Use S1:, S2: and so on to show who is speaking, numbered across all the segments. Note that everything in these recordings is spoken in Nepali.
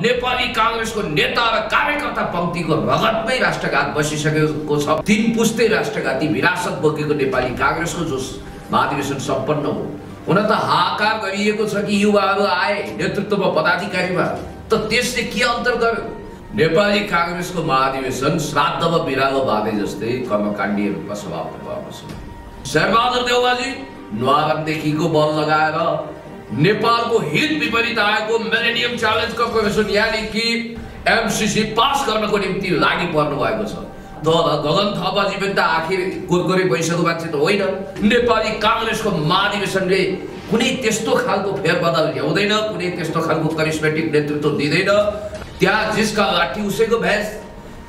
S1: नेपाली कांग्रेसको नेता र कार्यकर्ता पंक्तिको रगतमै राष्ट्रघात बसिसकेको छ। 3 पुस्ते राष्ट्रघाती विरासत बोकेको नेपाली कांग्रेसको जो महाधिवेशन सम्पन्न हो, हुन त हाहाकार गरिएको छ कि युवाहरू आए नेतृत्वमा पदाधिकारीमा, त त्यसले के अन्तर गर्यो? नेपाली कांग्रेसको महाधिवेशन श्राद्धमा बिरालो बाँधे जस्तै कर्मकाण्डीय रूपमा समाप्त भएको छ। शेरबहादुर देउवाजी न्वारानदेखिको बल लगाएर नेपालको हित विपरीत आएको मिलेनियम च्यालेन्ज कर्पोरेसन यानी कि एमसीसी पास गर्नको निम्ति लागि पर्नु भएको छ। तर गगन थापाजी पनि त आखिर कुरकुरे पैसाको मान्छे त होइन। नेपाली कांग्रेसको महाधिवेशनले कुनै त्यस्तो खालको फेरबदल ल्याउँदैन, कुनै त्यस्तो खालको करिस्मेटिक नेतृत्व दिँदैन। त्यहाँ जिसका लाठी उसैको भैंस।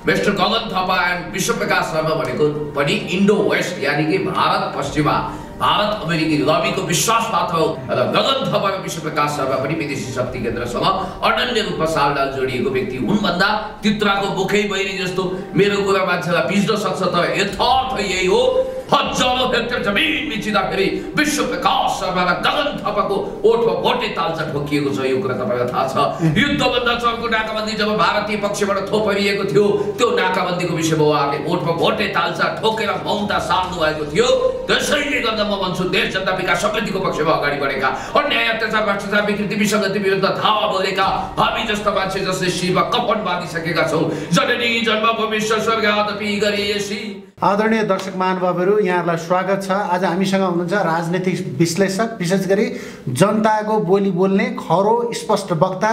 S1: मिस्टर गगन थापा एन्ड विश्वप्रकाश शर्मा भनेको पनि इन्डो वेस्ट यानी कि भारत पश्चिमा भारत अमेरिकी लबीको विश्वासपात्र हो र गगन थापा र विश्वप्रकाश शर्मा पनि विदेशी शक्ति केन्द्रसँग अनन्य रूपमा सालडाल जोडिएको व्यक्ति हुन् भन्दा तित्राको मुखै बहिनी जस्तो मेरो कुरा मान्छेलाई बिज्न सक्छ, तर यथार्थ यही हो। हजारौं हेक्टर जमिन बेचिँदाखेरि विश्वप्रकाश शर्मा र गगन थापाको ओठमा भोटे तालचा ठोकिएको छ, यो कुरा तपाईलाई थाहा छ। युद्धभन्दा चर्को नाकाबन्दी जब भारतीय पक्षबाट थोपरिएको थियो, त्यो नाकाबन्दीको विषयमा उहाँले ओठमा भोटे तालचा ठोकेर मौनता सार्नु भएको थियो। त्यसैले गर्दा म भन्छु देश जनता विकास समृद्धिको पक्षमा अगाडि बढेका, अन्याय अत्याचार भ्रष्टाचार विकृति विसङ्गति विरुद्ध धावा बोलेका हामी जस्ता मान्छे जसले शिरमा कफन बाँधिसकेका छौँ। जननी जन्मभूमि स्वर्गदपि गरिएसी।
S2: आदरणीय दर्शक महानुभावहरू, यहाँहरूलाई स्वागत छ। आज हामीसँग हुनुहुन्छ राजनीतिक विश्लेषक, विशेष गरी जनताको बोली बोल्ने खरो स्पष्ट वक्ता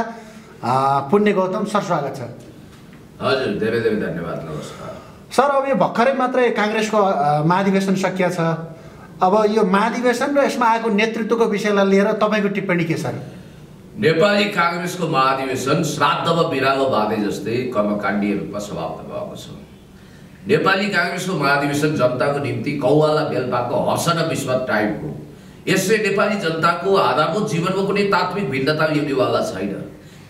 S2: पुण्य गौतम सर, स्वागत छ।
S1: हजुर, धेरै धेरै धन्यवाद। नमस्कार
S2: सर। अब यो भर्खरै मात्रै कांग्रेसको महाधिवेशन सकिया छ। अब यो महाधिवेशन र यसमा आएको नेतृत्वको विषयलाई लिएर तपाईँको टिप्पणी के छ?
S1: नेपाली कांग्रेसको महाधिवेशन श्राद्धमा बिरालो बाँधे जस्तै कर्मकाण्डीय रूपमा समाप्त भएको छ। नेपाली कांग्रेसको महाधिवेशन जनताको निम्ति कौवाला बेलपाको हर्षण विस्मत टाइप हो। यसले नेपाली जनताको आधारभूत जीवनमा कुनै तात्विक भिन्नता ल्याउनेवाला छैन।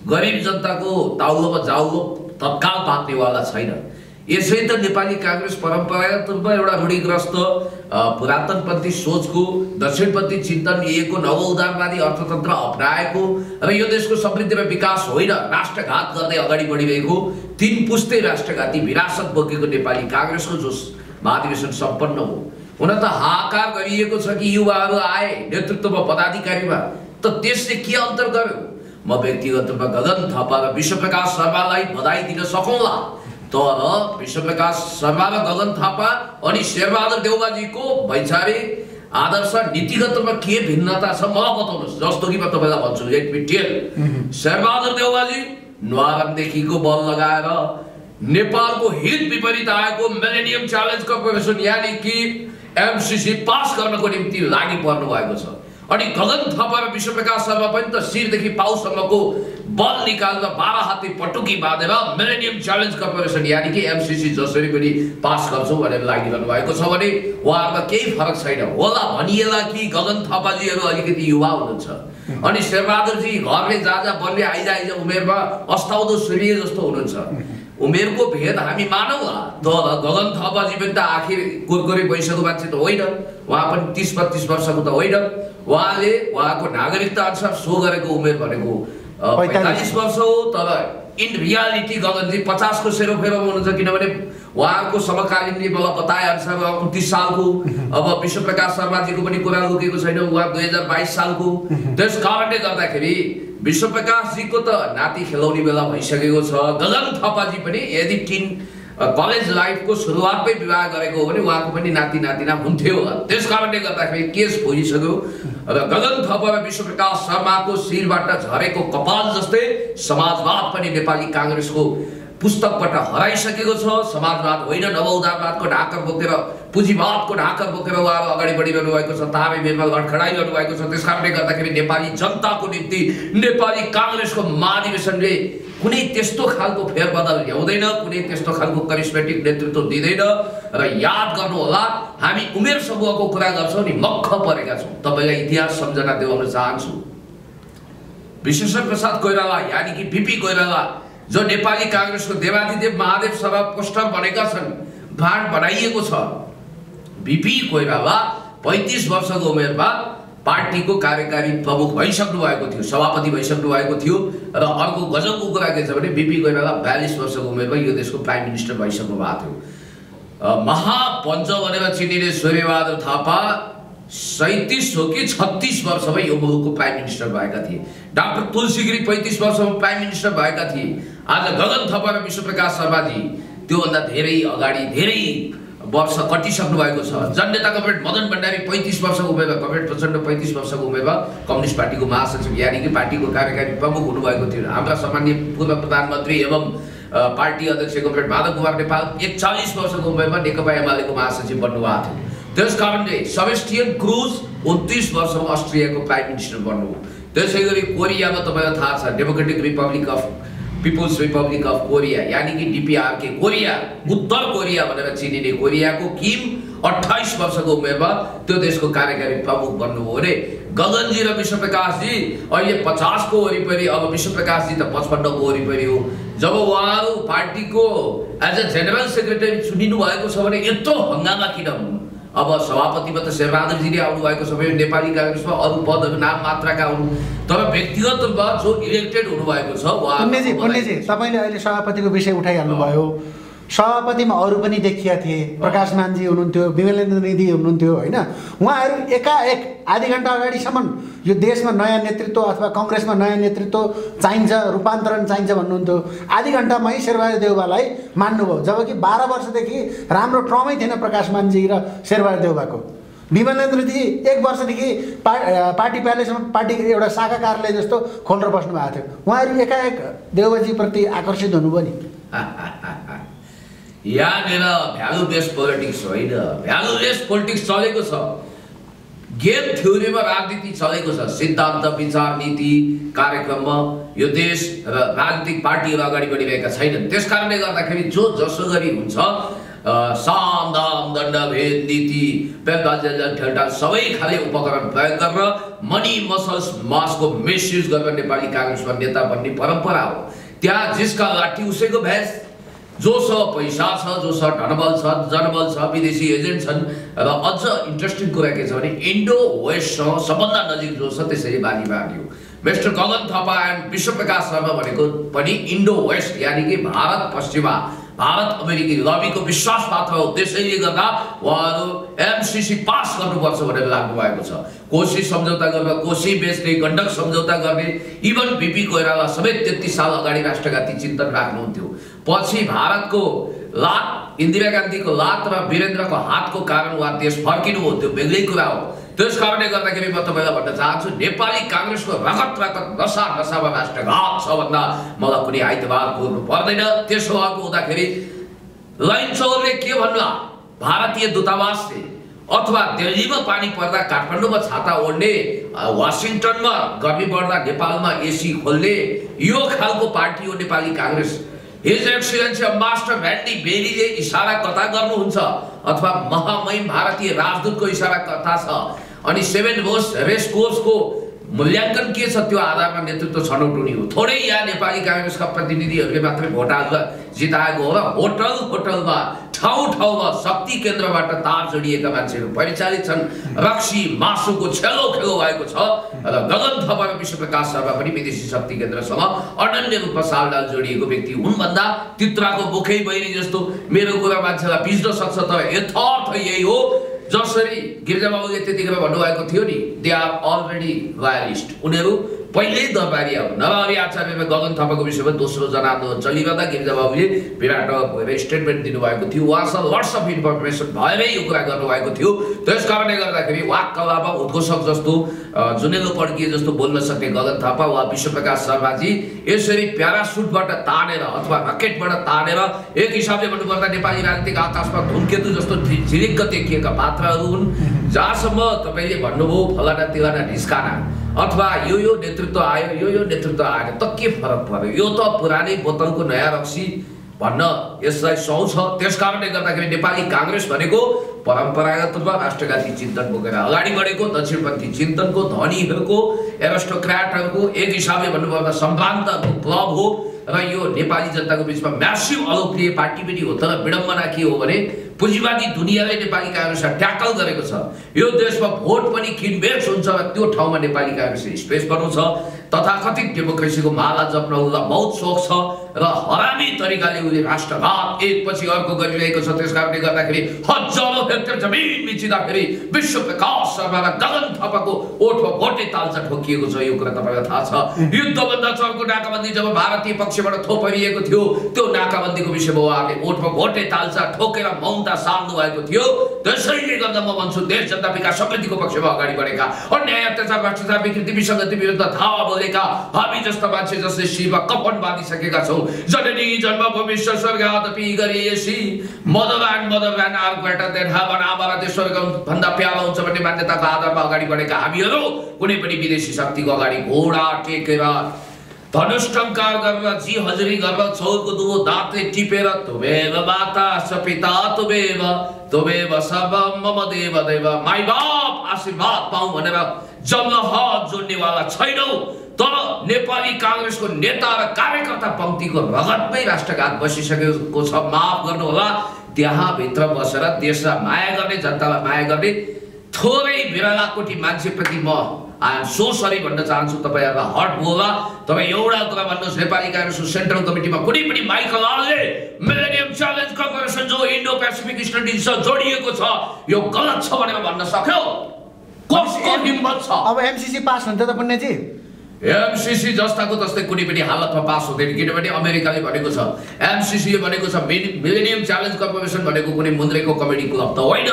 S1: गरिब जनताको ताउलोमा जाउलो तत्काल पाक्नेवाला छैन। यसै त नेपाली कांग्रेस परम्परागत रूपमा एउटा रूढिग्रस्त पुरातनपन्थी सोचको दक्षिणपन्थी चिन्तन लिएको नवउदारवादी अर्थतन्त्र अपनाएको र यो देशको समृद्धि र विकास होइन राष्ट्रघात गर्दै अगाडि बढिरहेको 3 पुस्ते राष्ट्रघाती विरासत बोकेको नेपाली कांग्रेसको जो महाधिवेशन सम्पन्न हो, हुन त हाहाकार गरिएको छ कि युवाहरू आए नेतृत्वमा पदाधिकारीमा, त त्यसले के अन्तर गर्यो? म व्यक्तिगत रूपमा गगन थापा र विश्वप्रकाश शर्मालाई बधाई दिन सकौँला, तर विश्वप्रकाश शर्मा र गगन थापा अनि शेरबहादुर देउवाजीको वैचारिक आदर्श नीतिगत रूपमा के भिन्नता छ मलाई बताउनुहोस्। जस्तो कि म तपाईँलाई भन्छु, लेट मी टेल। शेरबहादुर देउवाजी न्वारानदेखिको बल लगाएर नेपालको हित विपरीत आएको मिलेनियम च्यालेन्ज कर्पोरेसन यानी कि एमसीसी पास गर्नको निम्ति लागि पर्नु भएको छ। अनि गगन थापा र विश्वप्रकाश शर्मा पनि त शिरदेखि पाउसम्मको बल निकालेर 12 हाती पटुकी बाँधेर मिलेनियम च्यालेन्ज कर्पोरेसन यानी कि एमसीसी जसरी पनि पास गर्छौँ भनेर लागिरहनु भएको छ भने उहाँहरूमा केही फरक छैन। होला भनिएला कि गगन थापाजीहरू अलिकति युवा हुनुहुन्छ अनि शेरबहादुरजी घरले जाजा बलले आइजा उमेरमा अस्ताउँदो सूर्य जस्तो हुनुहुन्छ। उमेरको भेद हामी मानौँला, तर गगन थापाजी पनि त आखिर कुरकुरे पैसाको मान्छे त होइन। उहाँ पनि 30-32 वर्षको त होइन। उहाँले उहाँको नागरिकता अनुसार सो गरेको उमेर भनेको 45 वर्ष हो, तर इन रियालिटी गगनजी 50 को सेरोफेरोमा हुनुहुन्छ, किनभने उहाँको समकालीनले मलाई बताए अनुसार 29 सालको। अब विश्वप्रकाश शर्माजीको पनि कुरा लुकेको छैन, उहाँ 2022 सालको। त्यस कारणले गर्दाखेरि विश्वप्रकाशजीको त नाति खेलाउने बेला भइसकेको छ। गगन थापाजी पनि यदि कलेज लाइफको सुरुवातमै विवाह गरेको हो भने उहाँको पनि नाति नातिना हुन्थ्यो होला। त्यस कारणले गर्दाखेरि केस खोजिसक्यो र गगन थापा र विश्वप्रकाश शर्माको शिरबाट झरेको कपाल जस्तै समाजवाद पनि नेपाली कांग्रेसको पुस्तकबाट हराइसकेको छ। समाजवाद होइन, नवउदारवादको ढाकर बोकेर पुँजीवादको ढाकर बोकेर उहाँहरू अगाडि बढिरहनु भएको छ, ताबे बेरमा लडखडाइरहनु भएको छ। त्यस कारणले गर्दाखेरि नेपाली जनताको निम्ति नेपाली कांग्रेसको महाधिवेशनले कुनै त्यस्तो खालको फेरबदल ल्याउँदैन, कुनै त्यस्तो खालको करिस्मेटिक नेतृत्व दिँदैन। र याद गर्नुहोला, हामी उमेर समूहको कुरा गर्छौँ नि, मक्ख परेका छौँ। तपाईँलाई इतिहास सम्झना दिलाउन चाहन्छु। विश्वेश्वर प्रसाद कोइराला यानी कि बीपी कोइराला जो नेपाली कांग्रेसको देवाधिदेव महादेव सभा पोस्टर बनेका छन्, भाँड बनाइएको छ। बीपी कोइराला 35 वर्षको उमेरमा पार्टीको कार्यकारी प्रमुख भइसक्नु भएको थियो, सभापति भइसक्नु भएको थियो र अर्को गजबको कुरा के छ भने बिपी कोइराला 42 वर्षको उमेरमा यो देशको प्राइम मिनिस्टर भइसक्नु भएको थियो। महापञ्च भनेर चिनिने सूर्यबहादुर थापा 37 हो कि 36 वर्षमै यो मुलुकको प्राइम मिनिस्टर भएका थिए। डाक्टर तुलसी गिरी 35 वर्षमा प्राइम मिनिस्टर भएका थिए। आज गगन थापा र विश्वप्रकाश शर्माजी त्योभन्दा धेरै अगाडि धेरै वर्ष कटिसक्नु भएको छ। जननेता कमरेड मदन भण्डारी 35 वर्षको उमेरमा, कमरेड प्रचण्ड 35 वर्षको उमेरमा कम्युनिस्ट पार्टीको महासचिव यानी कि पार्टीको कार्यकारी प्रमुख हुनुभएको थियो। हाम्रा सम्माननीय पूर्व प्रधानमन्त्री एवं पार्टी अध्यक्ष कमरेड माधव कुमार नेपाल 41 वर्षको उमेरमा नेकपा एमालेको महासचिव बन्नुभएको थियो। त्यसकारणले सेबेस्टियन क्रुज 29 वर्षमा अस्ट्रियाको प्राइम मिनिस्टर बन्नुभयो। त्यसैगरी कोरियामा तपाईलाई थाहा छ democratic republic of people's republic of Korea यानी कि डीपीआरके कोरिया, उत्तर कोरिया भनेर चिनिने कोरियाको किम 28 वर्षको उमेरमा त्यो देशको कार्यकारी प्रमुख बन्नुभयो भने गगनजी र विश्वप्रकाशजी अहिले 50 को वरिपरि, अब विश्वप्रकाशजी त 55 को वरिपरि हो। जब उहाँहरू पार्टीको एज अ जेनरल सेक्रेटरी चुनिनु भएको छ भने यत्रो हंगामा किन हुनु? अब सभापतिमा त शेरबहादुरजीले आउनु भएको समय नेपाली कांग्रेसमा अरू पदहरू नाम मात्रका हुन्, तर व्यक्तिगत रूपमा जो इलेक्टेड हुनुभएको छ
S2: पुण्यजी तपाईले अहिले सभापतिको विषय उठाइहाल्नु भयो। सभापतिमा अरू पनि देखिया थिए, प्रकाश मानजी हुनुहुन्थ्यो, विमलेन्द्र निधि हुनुहुन्थ्यो हैन। उहाँहरू एकाएक आधी घण्टा अगाडिसम्म यो देशमा नयाँ नेतृत्व अथवा कांग्रेसमा नयाँ नेतृत्व चाहिन्छ, रूपान्तरण चाहिन्छ भन्नुहुन्थ्यो। आधी घण्टामै शेरबहादुर देउवालाई मान्नुभयो, जबकि 12 वर्षदेखि राम्रो ट्रमै थिएन प्रकाश मानजी र शेरबहादुर देउवाको। विमलेन्द्रजी 1 वर्षदेखि पार्टी प्यालेसमा पार्टीको एउटा शाखा कार्यालय जस्तो खोलेर बस्नु भएको थियो। उहाँहरू एकाएक देउवाजीप्रति आकर्षित हुनुभयो नि।
S1: यहाँनिर भ्यालु बेस्ड पोलिटिक्स होइन, भ्यालु बेस्ड पोलिटिक्स चलेको छ। गेम थ्योरीमा राजनीति चलेको छ। सिद्धान्त, विचार, नीति कार्यक्रममा यो देश र राजनीतिक पार्टीहरू अगाडि बढिरहेका छैनन्। त्यसकारणले गर्दाखेरि जो जसो गरी हुन्छ साम दाम दण्ड भेद नीति ठेल्टा सबै खाले उपकरण प्रयोग गरेर मनी मसल्स मासको मिसयुज गरेर नेपाली कांग्रेसमा नेता बन्ने परम्परा हो। त्यहाँ जिसका लाठी उसैको भैंस। जोसँग पैसा छ, जोसँग धनबल छ, जनबल छ, विदेशी एजेन्ट छन् र अझ इन्ट्रेस्टिङ कुरा के छ भने इन्डो वेस्टसँग सबभन्दा नजिक जो छ त्यसैले बाजी माग्यो। मिस्टर गगन थापा एन्ड विश्वप्रकाश शर्मा भनेको पनि इन्डो वेस्ट यानी कि भारत पश्चिमा, भारत अमेरिकी लबीको विश्वास पात्र हो। त्यसैले गर्दा उहाँहरू एमसीसी पास गर्नुपर्छ भनेर लाग्नु भएको छ। कोशी सम्झौता गरेर कोशी बेच्ने, गण्डक सम्झौता गर्ने, इभन बिपी कोइराला समेत 33 साल अगाडि राष्ट्रघाती चिन्तन राख्नुहुन्थ्यो। पछि भारतको लात, इन्दिरा गान्धीको लात र वीरेन्द्रको हातको कारण उहाँ देश फर्किनु हो, त्यो बेग्लै कुरा हो। त्यसकारणले गर्दाखेरि म तपाईलाई भन्न चाहन्छु नेपाली कांग्रेसको रगत नसामा राष्ट्रघात छ भन्दा मलाई कुनै आइतबार बोल्नु पर्दैन। त्यसो भएको हुँदाखेरि लैनचौरले के भन्ला भारतीय दूतावासले अथवा दिल्लीमा पानी पर्दा काठमाडौँमा छाता ओढ्ने, वाशिङटनमा गर्मी बढ्दा नेपालमा एसी खोल्ने यो खालको पार्टी हो नेपाली कांग्रेस। हिज एक्सिलेन्सी मास्टर भ्यान्डी बेरीले इशारा कता गर्नुहुन्छ अथवा महामहिम भारतीय राजदूतको इशारा कता छ अनि 7 रेस कोर्सको मूल्याङ्कन के छ त्यो आधारमा नेतृत्व छनौट हुने हो। थोरै यहाँ नेपाली कांग्रेसका प्रतिनिधिहरूले मात्रै भोट हालेर जिताएको हो र होटलमा ठाउँमा शक्ति केन्द्रबाट तार जोडिएका मान्छेहरू परिचालित छन्। रक्सी मासुको छेलो भएको छ र गगन थापा र विश्वप्रकाश शर्मा पनि विदेशी शक्ति केन्द्रसँग अनन्य रूपमा सालडाल जोडिएको व्यक्ति हुन् भन्दा तित्राको मुखै बहिनी जस्तो मेरो कुरा मान्छेलाई बिज्न सक्छ, तर यथार्थ यही हो। जसरी गिरिजाबाबुले त्यतिखेर भन्नुभएको थियो नि, दे आर अलरेडी रयलिस्ट, उनीहरू पहिल्यै दरबारी हो। नरहरि आचार्य र गगन थापाको विषयमा दोस्रो जनआन्दोलन चलिरहँदा गिरिजाबाबुले विराटमा गएर स्टेटमेन्ट दिनुभएको थियो। उहाँसँग लट्स अफ इन्फर्मेसन भएरै यो कुरा गर्नुभएको थियो। त्यसकारणले गर्दाखेरि वाक्कलामा उद्घोषक जस्तो जुनेलो पड्किए जस्तो बोल्न सक्ने गगन थापा वा विश्वप्रकाश शर्माजी यसरी प्यारासुटबाट तानेर अथवा रकेटबाट तानेर एक हिसाबले भन्नुपर्दा नेपाली राजनीतिक आकाशमा धुमकेतु जस्तो झिलिक्क देखिएका पात्रहरू हुन्। जहाँसम्म तपाईँले भन्नुभयो फलाना तिलाना ढिस्काना अथवा यो नेतृत्व आयो, यो नेतृत्व आयो, त के फरक पर्यो? यो त पुरानै बोतलको नयाँ रक्सी भन्न यसलाई सौछ। त्यसकारणले गर्दाखेरि नेपाली कांग्रेस भनेको परम्परागत रूपमा राष्ट्रघाती चिन्तन बोकेर अगाडि बढेको दक्षिणपन्थी चिन्तनको धनीहरूको, एरिस्टोक्र्याटहरूको एक हिसाबले भन्नुपर्दा सम्भ्रान्तको क्लब हो र यो नेपाली जनताको बिचमा म्यासिभ अलोकप्रिय पार्टी पनि हो। तर विडम्बना के हो भने पुँजीवादी दुनियाँले नेपाली काङ्ग्रेसलाई ट्याकल गरेको छ। यो देशमा भोट पनि किनबेच हुन्छ र त्यो ठाउँमा नेपाली काङ्ग्रेसले स्पेस बनाउँछ। तथाकथित डेमोक्रेसीको माला जप्न उसलाई बहुत सोख छ र हरामी तरिकाले उसले राष्ट्रघात एकपछि अर्को गरिरहेको छ। त्यस कारणले गर्दाखेरि हजारौं हेक्टर जमिन मिचिँदाखेरि विश्व प्रकाश शर्मालाई गगन थापाको ओठमा भोटे तालचा ठोकिएको छ। यो कुरा तपाईँलाई थाहा छ। युद्धभन्दा चर्को नाकाबन्दी जब भारतीय पक्षबाट थोपरिएको थियो त्यो नाकाबन्दीको विषयमा उहाँले ओठमा भोटे तालचा ठोकेर मौनता सार्नु भएको थियो। त्यसैले गर्दा म भन्छु देश जनता विकास समृद्धिको पक्षमा अगाडि बढेका, अन्याय अत्याचार भ्रष्टाचार विकृति विसङ्गति विरुद्ध धावा बोलेका हामी जस्ता मान्छे जसले शिरमा कपन बाँधिसकेका छौँ। जननी जन्मभूमि स्वर्गदपि गरिएसी motherland are greater than heaven, आमा देश स्वर्ग भन्दा प्यारो हुन्छ भन्ने मान्यताको आधारमा अगाडि बढेका हामीहरू कुनै पनि विदेशी शक्तिको अगाडि घोडा टेकेर धनुष्टंकार गरेर जी हजरी गरेर चौरको दुवो दाँतले टिपेर तुमेव माता सपिता तुमेव सर्वम मम देव देव माई बाप आशीर्वाद पाऊँ भनेर जम्न हात जोड्नेवाला छैनौ। तर नेपाली काङ्ग्रेसको नेता र कार्यकर्ता पंक्तिको रगतमै राष्ट्रघात बसिसकेको छ। माफ गर्नुहोला, त्यहाँ भित्र बसेर देशलाई माया गर्ने, जनतालाई माया गर्ने थोरै बिरला कोटी मान्छेप्रति म आई एम सो सरी भन्न चाहन्छु। तपाईहरुलाई हर्ट होला। तपाई एउटा कुरा भन्नुस्, नेपाली काङ्ग्रेसको सेन्ट्रल कमिटीमा कुनै पनि माइकल लालले मिलेनियम च्यालेन्ज कर्पोरेसन जो इन्डो पेसिफिक स्टडीजसँग जोडिएको छ यो गलत छ भनेर भन्न सक्यो? कसको हिम्मत छ?
S2: अब एमसीसी पास हुन्छ त पुण्यजी?
S1: एमसीसी जस्ताको तस्तै कुनै पनि हालतमा पास हुँदैन, किनभने अमेरिकाले भनेको छ, एमसीसीले भनेको छ मिलेनियम च्यालेन्ज कर्पोरेसन भनेको कुनै मुन्द्रेको कमेडी क्लब त होइन।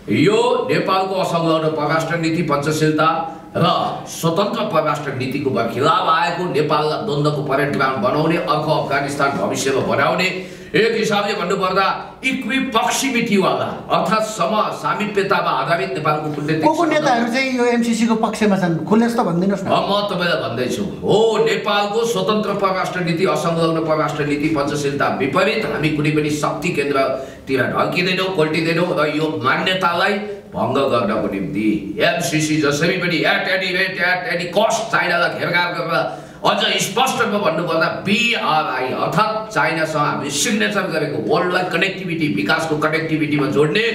S1: यो नेपालको असंलग्न परराष्ट्र नीति, पञ्चशीलता र स्वतन्त्र परराष्ट्र नीतिको खिलाफ आएको, नेपाललाई द्वन्द्वको परेड ग्राउन्ड बनाउने, अर्को अफगानिस्तान भविष्यमा बनाउने, एक हिसाबले भन्नुपर्दा इक्विप्रक्सिमिटीवाला अर्थात् समसामिप्यतामा आधारित नेपालको
S2: को नेताहरू चाहिँ यो एमसीसी को पक्षमा छन्? खुलेस त भनिदिनुस् न।
S1: म तपाईलाई भन्दैछु हो, नेपालको स्वतन्त्र परराष्ट्र नीति, असंलग्न परराष्ट्र नीति, पञ्चशीलता विपरीत हामी कुनै पनि शक्ति केन्द्रतिर ढल्किँदैनौँ, पल्टिँदैनौँ र यो मान्यतालाई भङ्ग गर्नको निम्ति एमसीसी जसरी पनि एट एनी कस्ट चाइनालाई घेरघार गरेर अझ स्पष्ट रूपमा भन्नुपर्दा BRI अर्थात् चाइनासँग हामीले सिग्नेचर गरेको वर्ल्डलाई कनेक्टिभिटी, विकासको कनेक्टिभिटीमा जोड्ने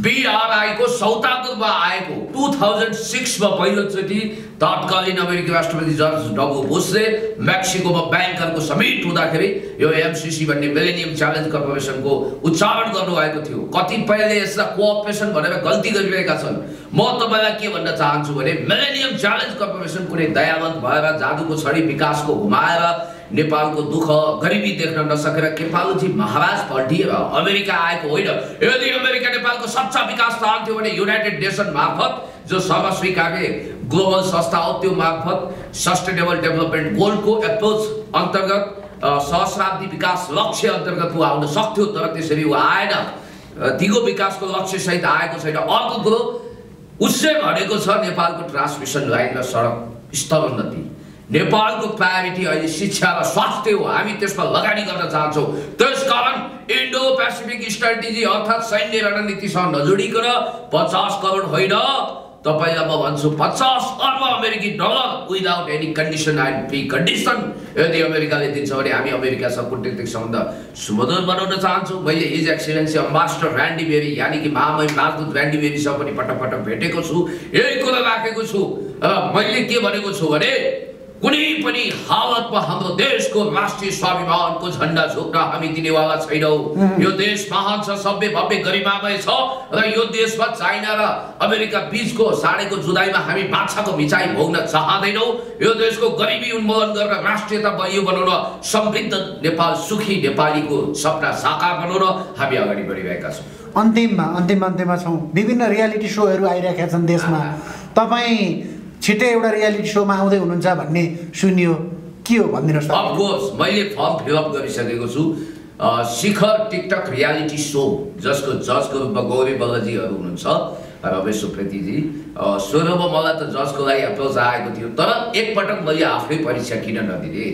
S1: BRI को सौतापुरमा आएको 2006 मा पहिलोचोटि तत्कालीन अमेरिकी राष्ट्रपति जर्ज डब्ल्यू बुशले मेक्सिकोमा बैंकरको समिट हुँदाखेरि यो एमसीसी भन्ने मिलेनियम च्यालेन्ज कर्पोरेसनको उच्चारण गर्नुभएको थियो। कतिपयले यसलाई कोअपरेसन भनेर गल्ती गरिरहेका छन्। म तपाईलाई के भन्न चाहन्छु भने मिलेनियम च्यालेन्ज कर्पोरेसन कुनै दयावन्त भएर जादुको छडी विकासको घुमाएर नेपालको दुःख गरिबी देख्न नसकेर कृपालुजी महाराज पल्टिएर अमेरिका आएको होइन। यदि अमेरिका नेपालको सच्चा विकास चाहन्थ्यो भने युनाइटेड नेसन मार्फत जो सर्वस्वीकार्य ग्लोबल संस्था हो त्यो मार्फत सस्टेनेबल डेभलपमेन्ट गोलको एप्रोच अन्तर्गत सहस्राब्दी विकास लक्ष्य अन्तर्गत ऊ आउन सक्थ्यो, तर त्यसरी ऊ आएन। दिगो विकासको लक्ष्य सहित आएको छैन। अर्को कुरो उसले भनेको छ नेपालको ट्रान्समिसन लाइन र सडक स्तरोन्नति। नेपालको प्रायोरिटी अहिले शिक्षा र स्वास्थ्य हो। हामी त्यसमा लगानी गर्न चाहन्छौँ। त्यसकारण इन्डो पेसिफिक स्ट्राटेजी अर्थात् सैन्य रणनीतिसँग नजोडिकन 50 करोड होइन, तपाईलाई म भन्छु 50 अर्ब अमेरिकी dollar without any condition and pre condition यदि अमेरिकाले दिन्छ भने हामी अमेरिकासँग कूटनीतिक सम्बन्ध सुमधुर बनाउन चाहन्छौँ। मैले हिज एक्सिलेन्सी मास्टर र्यान्डी बेरी यानि कि महामहिम राजदूत र्यान्डी बेरीसँग पनि पटक पटक भेटेको छु, यही कुरा राखेको छु। र मैले के भनेको छु भने कुनै पनि हालतमा हाम्रो देशको राष्ट्रिय स्वाभिमानको झण्डा झुक्न हामी दिनेवाला छैनौँ। यो देश महान छ, सभ्य भव्य गरिमामय छ र यो देशमा चाइना र अमेरिका बीचको साडेको जुदाईमा हामी बाछाको मिचाइ भोग्न चाहँदैनौँ। यो देशको गरिबी उन्मूलन गरेर राष्ट्रियता बलियो बनाउन, समृद्ध नेपाल, सुखी नेपालीको सपना साकार बनाउन हामी अगाडि बढिरहेका छौँ।
S2: अन्तिममा छौँ। विभिन्न रियालिटी सोहरू आइरहेका छन् देशमा। तपाईँ छिटै एउटा रियालिटी शोमा आउँदै हुनुहुन्छ भन्ने सुनियो, के हो भनिदिनुहोस्।
S1: अफकोर्स मैले फर्म फिलअप गरिसकेको छु। शिखर टिकटक रियालिटी सो जसको जजको रूपमा गौरी बल्लजीहरू हुनुहुन्छ, रमेश सुप्रेतीजी। सोह्रमा मलाई त जजको लागि एप्रोच आएको थियो, तर एकपटक मैले आफै परीक्षा किन नदिने।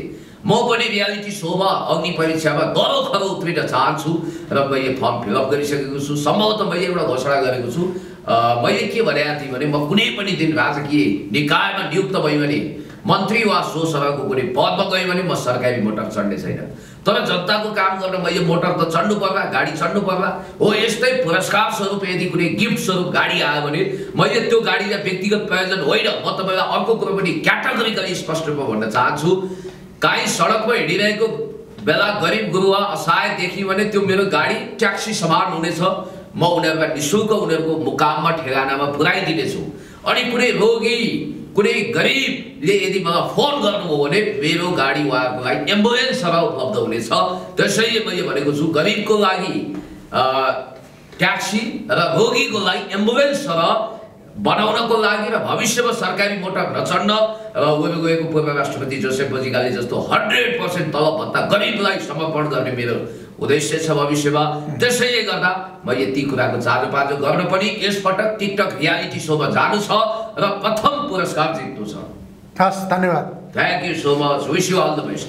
S1: म पनि रियालिटी सोमा अग्नि परीक्षामा गरो खरो उत्रिन चाहन्छु र मैले फर्म फिलअप गरिसकेको छु। सम्भवतः मैले एउटा घोषणा गरेको छु, मैले के भनेको थिएँ भने म कुनै पनि दिन राजकीय निकायमा नियुक्त भएँ भने मन्त्री वा सो सरहको कुनै पदमा गयो भने म सरकारी मोटर चढ्ने छैन। तर जनताको काम गर्न म यो मोटर त चढ्नु पर्ला, गाडी चढ्नु पर्ला। हो यस्तै पुरस्कार स्वरूप यदि कुनै गिफ्ट स्वरूप गाडी आयो भने मैले त्यो गाडीलाई व्यक्तिगत प्रयोजन होइन, म तपाईँलाई अर्को कुरो पनि क्याटेगोरिकली स्पष्ट रूपमा भन्न चाहन्छु। काहीँ सडकमा हिँडिरहेको बेला गरिब गुरुवा असहाय देखियो भने त्यो मेरो गाडी ट्याक्सी समान हुनेछ। म उनीहरूलाई निःशुल्क उनीहरूको मुकाममा ठेगानामा पुर्याइदिनेछु। अनि कुनै रोगी कुनै गरिबले यदि मलाई फोन गर्नुभयो भने मेरो गाडी उहाँहरूको लागि एम्बुलेन्स सेवा उपलब्ध हुनेछ। त्यसैले मैले भनेको छु गरिबको लागि ट्याक्सी र रोगीको लागि एम्बुलेन्स सेवा बनाउनको लागि र भविष्यमा सरकारी मोटर नचढ्न र उरुग्वेको पूर्व राष्ट्रपति जोसेफ बोजिगाले जस्तो 100% तलब भत्ता गरिबलाई समर्पण गर्ने मेरो उद्देश्य छ भविष्यमा। त्यसैले गर्दा म यति कुराको चाँजोपाँजो गर्न पनि यसपटक टिकटक रियालिटी सोमा जानु छ र प्रथम पुरस्कार जित्नु छ।
S2: हस्, धन्यवाद।
S1: Thank you so much. Wish you all the best.